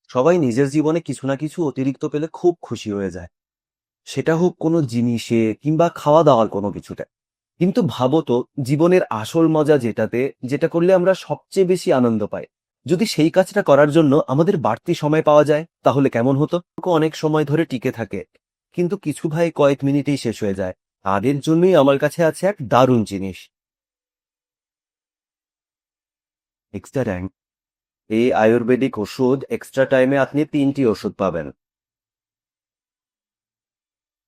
সবাই নিজের জীবনে কিছু না কিছু অতিরিক্ত পেলে খুব খুশি হয়ে যায়। সেটা হোক কোনো জিনিসে কিংবা খাওয়া দাওয়ার কোনো কিছুতে। কিন্তু ভাবো তো, জীবনের আসল মজা যেটাতে, যেটা করলে আমরা সবচেয়ে বেশি আনন্দ পাই, যদি সেই কাজটা করার জন্য আমাদের বাড়তি সময় পাওয়া যায় তাহলে কেমন হতো? অনেক সময় ধরে টিকে থাকে, কিন্তু কিছু ভাই কয়েক মিনিটেই শেষ হয়ে যায়। তাদের জন্যই আমার কাছে আছে এক দারুণ জিনিস, এক্সট্রা টাইম। এই আয়ুর্বেদিক ওষুধ এক্সট্রা টাইমে আপনি 3টি ওষুধ পাবেন।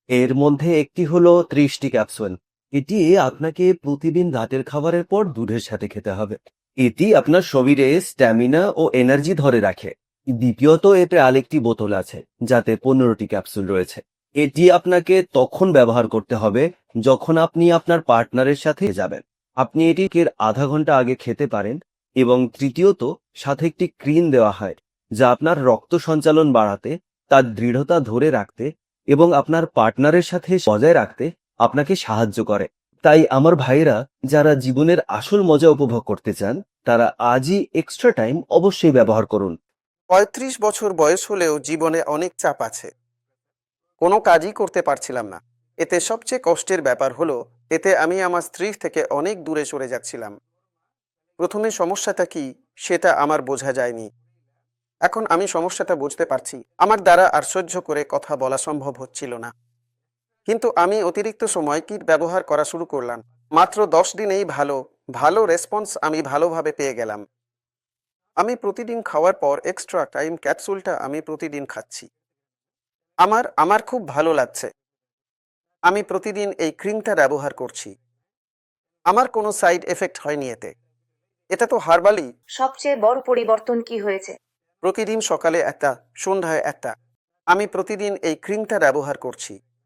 এর মধ্যে একটি হলো 30টি ক্যাপসুল। এটি আপনাকে প্রতিদিন রাতের খাবারের পর দুধের সাথে খেতে হবে। এটি আপনার শরীরে স্ট্যামিনা ও এনার্জি ধরে রাখে। দ্বিতীয়ত, এতে আরেকটি বোতল আছে যাতে 15টি ক্যাপসুল রয়েছে। এটি আপনাকে তখন ব্যবহার করতে হবে যখন আপনি আপনার পার্টনারের সাথে যাবেন। আপনি এটিকে আধা ঘন্টা আগে খেতে পারেন। এবং তৃতীয়ত, সাথে একটি ক্রিম দেওয়া হয় যা আপনার রক্ত সঞ্চালন বাড়াতে, তার দৃঢ়তা ধরে রাখতে এবং আপনার পার্টনারের সাথে বজায় রাখতে আপনাকে সাহায্য করে। তাই আমার ভাইরা, যারা জীবনের আসল মজা উপভোগ করতে চান, তারা আজই এক্সট্রা টাইম অবশ্যই ব্যবহার করুন। 35 বছর বয়স হলেও জীবনে অনেক চাপ আছে, কোনো কাজই করতে পারছিলাম না। এতে সবচেয়ে কষ্টের ব্যাপার হলো, এতে আমি আমার স্ত্রীর থেকে অনেক দূরে সরে যাচ্ছিলাম। প্রথমে সমস্যাটা কি সেটা আমার বোঝা যায়নি। এখন আমি সমস্যাটা বুঝতে পারছি। আমার দ্বারা আর সহ্য করে কথা বলা সম্ভব হচ্ছিল না। কিন্তু আমি অতিরিক্ত সময় কিট ব্যবহার করা শুরু করলাম। মাত্র 10 দিনেই ভালো ভালো রেসপন্স আমি ভালোভাবে পেয়ে গেলাম। আমি প্রতিদিন খাওয়ার পর এক্সট্রা টাইম ক্যাপসুলটা আমি প্রতিদিন খাচ্ছি। আমার আমার খুব ভালো লাগছে। আমি প্রতিদিন এই ক্রিমটা ব্যবহার করছি। আমার কোনো সাইড এফেক্ট হয়নি এতে। এটা তো হার্বালি। সবচেয়ে বড় পরিবর্তন কি হয়েছে? প্রতিদিন সকালে একটা, সন্ধ্যায় একটা। আমি প্রতিদিন এই ক্রিমটা ব্যবহার করছি।